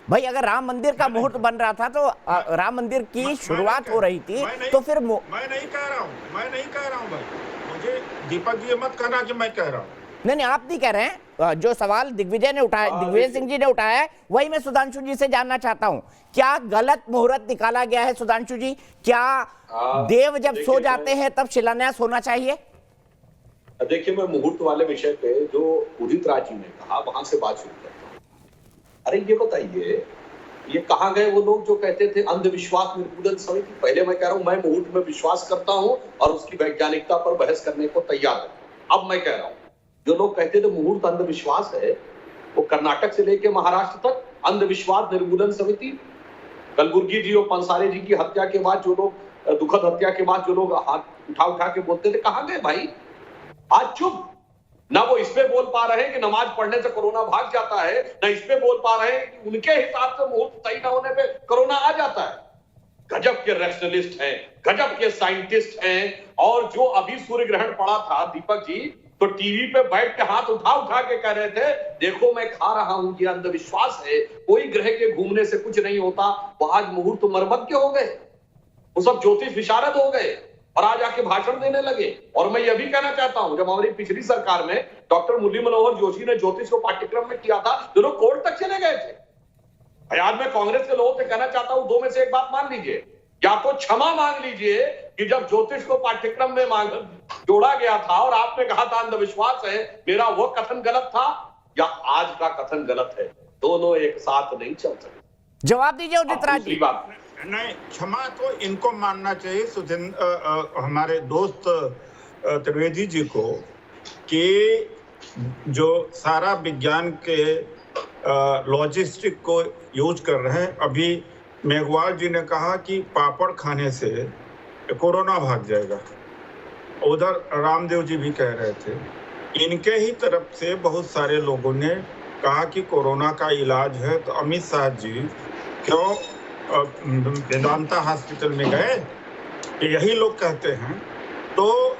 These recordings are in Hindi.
भाई अगर राम मंदिर का मुहूर्त बन रहा था तो राम मंदिर की शुरुआत हो रही थी तो फिर मैं नहीं कह रहा हूं भाई, मुझे दीपक जी मत कहना कि मैं कह रहा हूं। नहीं, आप नहीं कह रहे हैं। जो सवाल दिग्विजय ने उठाया, दिग्विजय सिंह जी ने उठाया है, वही मैं सुधांशु जी से जानना चाहता हूं। क्या गलत मुहूर्त निकाला गया है सुधांशु जी? क्या देव जब सो जाते हैं तब शिलान्यास होना चाहिए? देखिए, मैं मुहूर्त वाले विषय पे जो उदित राज जी ने कहा वहां से बात शुरू करता हूं। अरे ये बताइए, ये कहाँ गए वो लोग जो कहते थे अंधविश्वास निर्मूलन समिति? पहले मैं कह रहा हूं मैं मुहूर्त में विश्वास करता हूं और उसकी वैज्ञानिकता पर बहस करने को तैयार हूं। अब मैं कह रहा हूं जो लोग कहते थे मुहूर्त अंधविश्वास है, वो कर्नाटक से लेकर महाराष्ट्र तक अंधविश्वास निर्मूलन समिति, कलबुर्गी जी और पंसारे जी की हत्या के बाद जो लोग, दुखद हत्या के बाद जो लोग हाथ उठा के बोलते थे, कहां गए भाई? आज चुप। ना वो इस पे बोल पा रहे हैं कि नमाज पढ़ने से कोरोना भाग जाता है, ना इस पे बोल पा रहे हैं कि उनके हिसाब से मुहूर्त सही ना होने पे कोरोना आ जाता है। गजब के रैशनलिस्ट हैं, गजब के साइंटिस्ट हैं। और जो अभी सूर्य ग्रहण पड़ा था दीपक जी, तो टीवी पे बैठ के हाथ उठा के कह रहे थे देखो मैं खा रहा हूं, ये अंधविश्वास है, कोई ग्रह के घूमने से कुछ नहीं होता। वो आज मुहूर्त मरमत हो गए, वो सब ज्योतिष विशारद हो गए और आज आके भाषण देने लगे। और मैं यह भी कहना चाहता हूं, जब हमारी पिछली सरकार में डॉक्टर मुरली मनोहर जोशी ने ज्योतिष को पाठ्यक्रम में किया था, जो लोग कोर्ट तक चले गए थे। आज मैं कांग्रेस के लोगों से कहना चाहता हूं, दो में से एक बात मान लीजिए, या तो क्षमा मांग लीजिए कि जब ज्योतिष को पाठ्यक्रम में जोड़ा गया था और आपने कहा था अंधविश्वास है, मेरा वो कथन गलत था, या आज का कथन गलत है। दोनों एक साथ नहीं चल सकते। जवाब दीजिए उदित राज जी। बात नहीं, क्षमा तो इनको मानना चाहिए हमारे दोस्त त्रिवेदी जी को, कि जो सारा विज्ञान के लॉजिस्टिक को यूज कर रहे हैं। अभी मेघवाल जी ने कहा कि पापड़ खाने से कोरोना भाग जाएगा, उधर रामदेव जी भी कह रहे थे। इनके ही तरफ से बहुत सारे लोगों ने कहा कि कोरोना का इलाज है, तो अमित शाह जी क्यों वेदांता हॉस्पिटल में गए? यही लोग कहते हैं, तो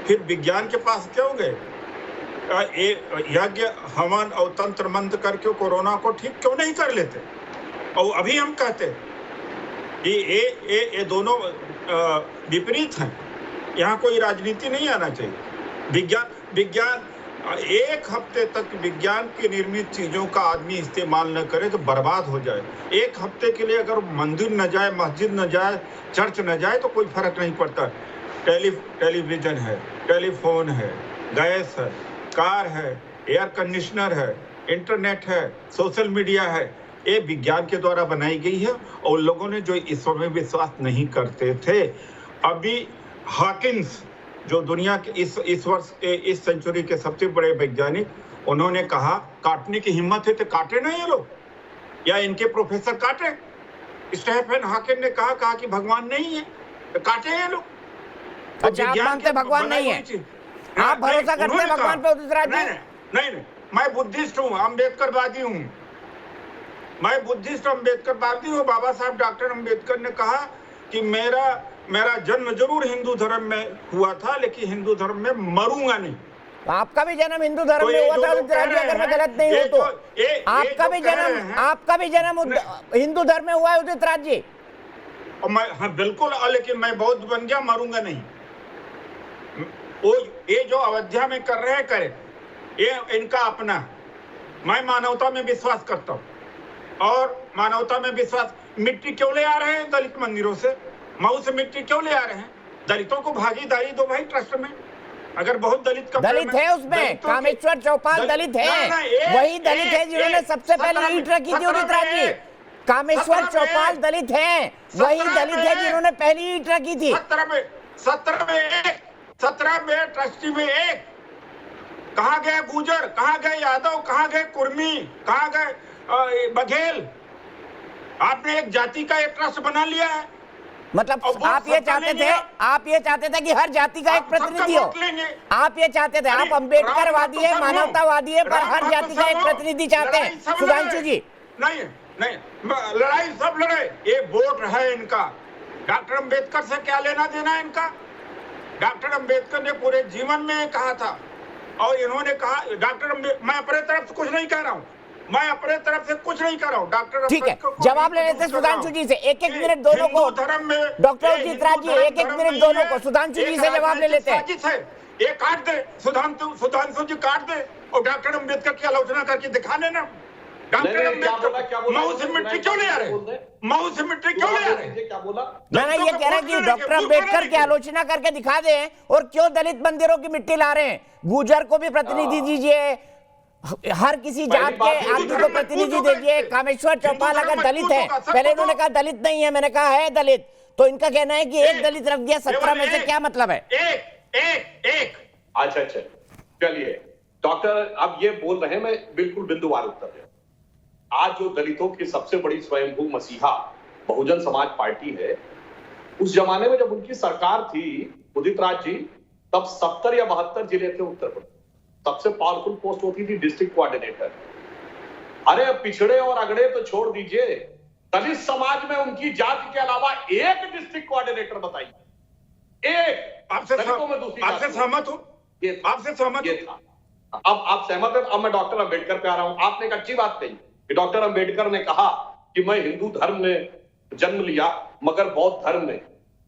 फिर विज्ञान के पास क्यों गए? यज्ञ हवन और तंत्र मंत्र करके कोरोना को ठीक क्यों नहीं कर लेते? और अभी हम कहते कि ये दोनों विपरीत हैं, यहाँ कोई राजनीति नहीं आना चाहिए। विज्ञान एक हफ्ते तक विज्ञान की निर्मित चीजों का आदमी इस्तेमाल न करे तो बर्बाद हो जाए। एक हफ्ते के लिए अगर मंदिर न जाए, मस्जिद न जाए, चर्च न जाए तो कोई फर्क नहीं पड़ता। टेलीविजन है, टेलीफोन है, गैस है, कार है, एयर कंडीशनर है, इंटरनेट है, सोशल मीडिया है, ये विज्ञान के द्वारा बनाई गई है। और लोगों ने जो ईश्वर में विश्वास नहीं करते थे, अभी हॉकिंस जो दुनिया के इस वर्ष के इस सेंचुरी के सबसे बड़े वैज्ञानिक, उन्होंने कहा काटने की हिम्मत है तो काटे ना ये लोग, या इनके प्रोफेसर काटे। स्टीफन हॉकिंग ने कहा कि भगवान नहीं है तो काटे ये लोग। अच्छा, आप मानते भगवान नहीं है? आप भरोसा करते हैं भगवान पे उदित राज जी? नहीं, मैं बुद्धिस्ट हूँ, अम्बेडकरवादी हूँ। मैं बुद्धिस्ट अम्बेडकरवादी हूँ। बाबा साहब डॉक्टर अम्बेडकर ने कहा कि मेरा जन्म जरूर हिंदू धर्म में हुआ था, लेकिन हिंदू धर्म में मरूंगा नहीं। आपका भी जन्म हिंदू धर्म में हुआ था उदित राज जी, अगर मैं गलत नहीं हूँ तो? आपका भी जन्म हिंदू धर्म में हुआ है उदित राज जी? हाँ बिल्कुल, लेकिन मैं बौद्ध बन गया, मरूंगा नहीं। वो ये जो अयोध्या में कर रहे हैं करे, ये इनका अपना। मैं मानवता में विश्वास करता हूँ, और मानवता में विश्वास। मिट्टी क्यों ले आ रहे हैं दलित मंदिरों से? मऊ से मिट्टी क्यों ले आ रहे हैं? दलितों को भागीदारी दो भाई ट्रस्ट में। अगर बहुत दलित है उसमें, कामेश्वर चौपाल दलित है, वही दलित है जिन्होंने सबसे पहले ईंट रखी थी उदित राज जी। कामेश्वर चौपाल दलित हैं, वही दलित है जिन्होंने पहली ईंट रखी थी। 17 में ट्रस्टी में एक। कहाँ गए गुजर, कहाँ गए यादव, कहाँ गए कुर्मी, कहाँ गए बघेल? आपने एक जाति का एक ट्रस्ट बना लिया है। मतलब आप ये चाहते थे कि हर जाति का एक प्रतिनिधि हो? आप ये चाहते थे? आप अम्बेडकरवादी है, मानवतावादी है, पर हर जाति का एक प्रतिनिधि चाहते हैं सुधांशु जी? नहीं, लड़ाई सब लड़े, ये वोट है इनका। डॉक्टर अम्बेडकर से क्या लेना देना है इनका? डॉक्टर अम्बेडकर ने पूरे जीवन में कहा था, और इन्होंने कहा मैं अपने तरफ से कुछ नहीं कह रहा हूँ, मैं अपने तरफ से कुछ नहीं कर रहा हूँ। डॉक्टर ठीक है, अंबेडकर को जवाब ले नहीं लेते कुछ कर रहा सुधांशु हूँ। जी से। एक एक ये मिनट दोनों को, हिंदू धर्म में डॉक्टर ये उदित राज जी, हिंदू एक एक धर्म मिनट नहीं दोनों है। को, सुधांशु जी एक से जवाब ले राजनीतिक लेते हैं। साजिश है, ये काट दे, सुधांशु जी काट दे और डॉक्टर अंबेडकर की आलोचना करके दिखा देना। डॉक्टर अंबेडकर महू से मिट्टी क्यों ले आ रहे? महू से मिट्टी क्यों ले आ रहे? क्या बोला? मैं ये कह रहा है कि डॉक्टर अंबेडकर की आलोचना करके दिखा दें, और क्यों दलित मंदिरों की मिट्टी ला रहे हैं? गुर्जर को भी प्रतिनिधि दीजिए, हर किसी जात के आदमी को प्रतिनिधि दीजिए। कामेश्वर चौपाल अगर दलित है, पहले इन्होंने कहा दलित नहीं है, मैंने कहा है दलित, तो इनका कहना है कि एक दलित रख दिया 17 में से, क्या मतलब है? एक अच्छा, चलिए डॉक्टर, अब ये बोल रहे हैं, मैं बिल्कुल बिंदुवार उत्तर है। आज जो दलितों की सबसे बड़ी स्वयंभू मसीहा बहुजन समाज पार्टी है, उस जमाने में जब उनकी सरकार थी उदित राज जी, तब 70 या 72 जिले थे उत्तर प्रदेश। सबसे पावरफुल पोस्ट होती थी डिस्ट्रिक्ट कोऑर्डिनेटर। अरे पिछड़े और अगड़े तो छोड़ दीजिए, दलित समाज में उनकी जाति के अलावा एक डिस्ट्रिक्ट कोऑर्डिनेटर बताइए, एक। आपसे सहमत हूं, आपसे सहमत था। अब आप सहमत हैं? अब मैं डॉक्टर अंबेडकर पे आ रहा हूं। आपने एक अच्छी बात कही कि डॉक्टर अंबेडकर ने कहा कि मैं हिंदू धर्म में जन्म लिया मगर बौद्ध धर्म में,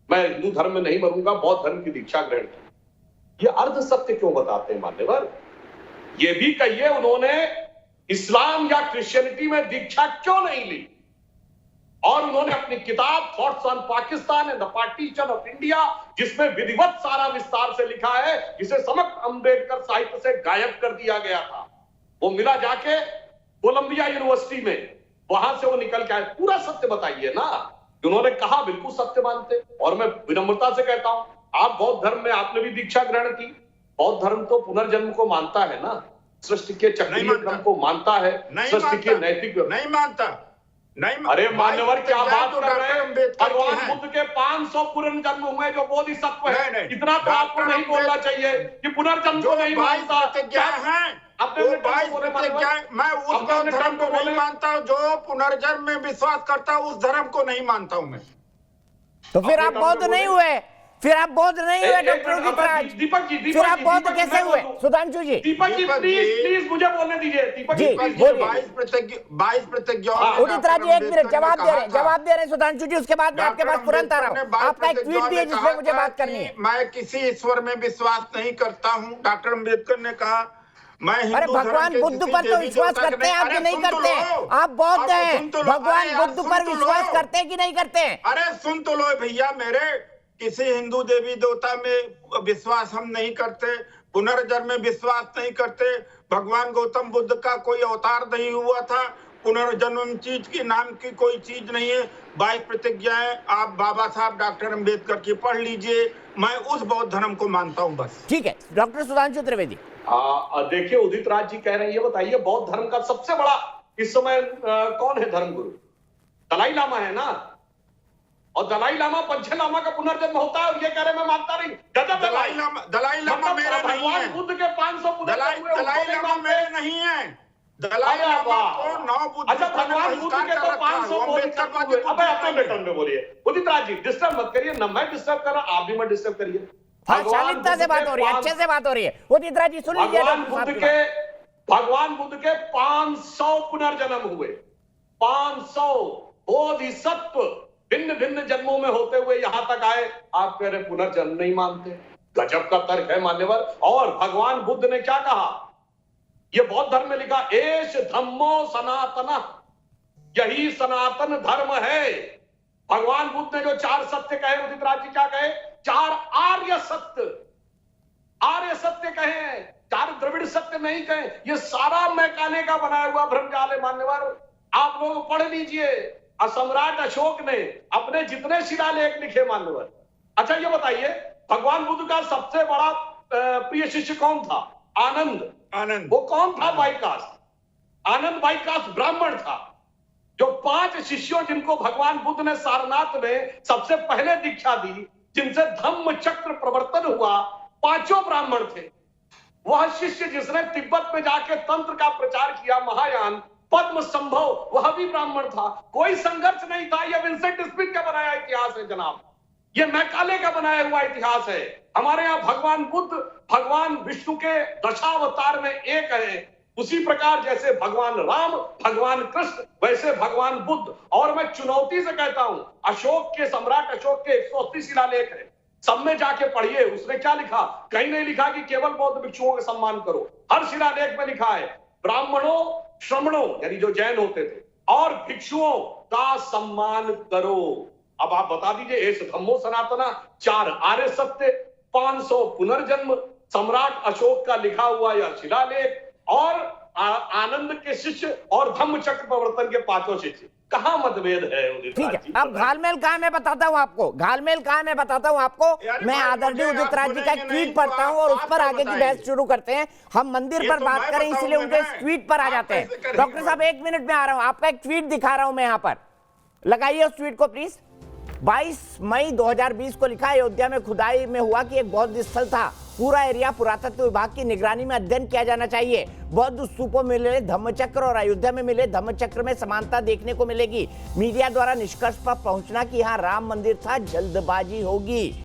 मैं हिंदू धर्म में नहीं मरूंगा, बौद्ध धर्म की दीक्षा ग्रहण की। ये अर्ध सत्य क्यों बताते हैं मान्यवर? ये भी कहिए उन्होंने इस्लाम या क्रिश्चियनिटी में दीक्षा क्यों नहीं ली? और उन्होंने अपनी किताब thoughts on Pakistan and the partition of India, जिसमें विधिवत सारा विस्तार से लिखा है, जिसे समस्त अंबेडकर साहित्य से गायब कर दिया गया था, वो मिला जाके कोलंबिया यूनिवर्सिटी में, वहां से वो निकल के आए। पूरा सत्य बताइए ना। उन्होंने कहा बिल्कुल सत्य मानते, और मैं विनम्रता से कहता हूं, आप बौद्ध धर्म में आपने भी दीक्षा ग्रहण की। बौद्ध धर्म तो पुनर्जन्म को मानता है ना, सृष्टि के चक्रीय क्रम को मानता है, सृष्टि के नैतिक नहीं मानता। नहीं, अरे मान्यवर क्या बात तो कर रहे हैं? भगवान हैं। बुद्ध के 500 पुनर्जन्म हुए जो बोधिसत्व है। नहीं, इतना तो आपको नहीं बोलना चाहिए कि पुनर्जन्म को नहीं मानता। क्या है? मैं उस धर्म को नहीं मानता जो पुनर्जन्म में विश्वास करता हूँ, उस धर्म को नहीं मानता हूँ मैं। तो फिर आप बौद्ध नहीं हुए? फिर आप बौद्ध नहीं हुए डॉक्टर उदित राज? दीपक जी, फिर आप बौद्ध कैसे हुए सुधांशु जी? दीपक जी प्लीज मुझे बोलने दीजिए। दीपक जी, जी बोलिए। 22 प्रतिज्ञा उदित राज जी एक मिनट जवाब दे रहे हैं सुधांशु जी, उसके बाद मैं आपके पास तुरंत आ रहा हूँ। आपका एक ट्वीट भी है जिसमें मुझे बात करनी है। मैं किसी ईश्वर में विश्वास नहीं करता हूँ। डॉक्टर अंबेडकर ने कहा मैं अरे भगवान बुद्ध पर तो विश्वास करते हैं, आप नहीं करते हैं। आप बौद्ध हैं, भगवान बुद्ध पर विश्वास करते हैं कि नहीं करते हैं? अरे सुन तो लो भैया मेरे, किसी हिंदू देवी देवता में विश्वास हम नहीं करते, पुनर्जन्म में विश्वास नहीं करते। भगवान गौतम बुद्ध का कोई अवतार नहीं हुआ था, पुनर्जन्म चीज की नाम की कोई चीज नहीं है। 22 प्रतिज्ञाएं आप बाबा साहब डॉक्टर अंबेडकर की पढ़ लीजिए। मैं उस बौद्ध धर्म को मानता हूं बस। ठीक है डॉक्टर सुधांशु त्रिवेदी। देखिए उदित राज जी कह रहे हैं, ये बताइए बौद्ध धर्म का सबसे बड़ा इस समय कौन है धर्मगुरु? दलाई लामा है ना। और दलाई लामा पंचे लामा का पुनर्जन्म होता है और ये कह रहे मैं मानता नहीं। गजब। दलाई लामा मेरे नहीं है। बुद्ध के 500 दलाई लामा मेरे नहीं है। दलाई लामा को 9 बुद्ध। अच्छा भगवान बुद्ध के तो 500 में बोलिए। उदित राज जी डिस्टर्ब मत करिए, ना मैं डिस्टर्ब कर रहा, आप भी मत डिस्टर्ब करिए। शालीनता से बात हो रही है, अच्छे से बात हो रही है। उदित राज जी सुन लीजिए। भगवान बुद्ध के 500 पुनर्जन्म हुए। 500 बोधिसत्व भिन्न भिन्न जन्मों में होते हुए यहां तक आए। आप कह रहे पुनर्जन्म नहीं मानते। गजब का तर्क है मान्यवर। और भगवान बुद्ध ने क्या कहा? यह बौद्ध धर्म में लिखा, एष धम्मो सनातन, यही सनातन धर्म है। भगवान बुद्ध ने जो 4 सत्य कहे, उदित राज जी क्या कहे? 4 आर्य सत्य, आर्य सत्य कहे, 4 द्रविड़ सत्य नहीं कहे। ये सारा मैकाने का बनाया हुआ भ्रमजाल है मान्यवर। आप लोग पढ़ लीजिए। सम्राट अशोक ने अपने जितने शिलालेख लिखे मान्यवर। अच्छा ये बताइए भगवान बुद्ध का सबसे बड़ा प्रिय शिष्य कौन था? आनंद। वो कौन था? बाइकास। आनंद बाइकास ब्राह्मण था। जो 5 शिष्यों जिनको भगवान बुद्ध ने सारनाथ में सबसे पहले दीक्षा दी, जिनसे धम्म चक्र प्रवर्तन हुआ, 5 ब्राह्मण थे। वह शिष्य जिसने तिब्बत में जाके तंत्र का प्रचार किया, महायान, पद्म संभव, वह भी ब्राह्मण था। कोई संघर्ष नहीं था। यह विंसेंट स्मिथ का बनाया इतिहास है जनाब। यह मैकाले का बनाया हुआ इतिहास है। हमारे यहाँ भगवान बुद्ध भगवान विष्णु के दशावतार में एक है। उसी प्रकार जैसे भगवान राम, भगवान कृष्ण, वैसे भगवान बुद्ध। और मैं चुनौती से कहता हूं, अशोक के, सम्राट अशोक के 180 शिलालेख है, सब में जाके पढ़िए। उसने क्या लिखा? कहीं नहीं लिखा कि केवल बौद्ध भिक्षुओं का सम्मान करो। हर शिलालेख में लिखा है ब्राह्मणों, श्रमणों यानी जो जैन होते थे, और भिक्षुओं का सम्मान करो। अब आप बता दीजिए, एस धम्मो सनातना, 4 आर्य सत्य, 500 पुनर्जन्म, सम्राट अशोक का लिखा हुआ यह शिलालेख, और आनंद के शिष्य और धम्म चक्र प्रवर्तन के 5 शिष्य। कहां मतभेद है? ठीक है, अब घालमेल कहां, मैं बताता हूं आपको, घालमेल कहां मैं बताता हूं आपको। मैं आदरणीय उदित राज जी का एक ट्वीट पढ़ता हूं और उस पर आगे की बहस शुरू करते हैं। हम मंदिर पर बात करें इसलिए उनके ट्वीट पर आ जाते हैं। डॉक्टर साहब 1 मिनट में आ रहा हूं, आपका एक ट्वीट दिखा रहा हूं मैं यहां पर, लगाइए उस ट्वीट को प्लीज। 22 मई 2020 को लिखा, अयोध्या में खुदाई में हुआ कि एक बौद्ध स्थल था, पूरा एरिया पुरातत्व विभाग की निगरानी में अध्ययन किया जाना चाहिए। बौद्ध स्तूपों में मिले धम्मचक्र और अयोध्या में मिले धम्मचक्र में समानता देखने को मिलेगी। मीडिया द्वारा निष्कर्ष पर पहुंचना कि यहाँ राम मंदिर था, जल्दबाजी होगी।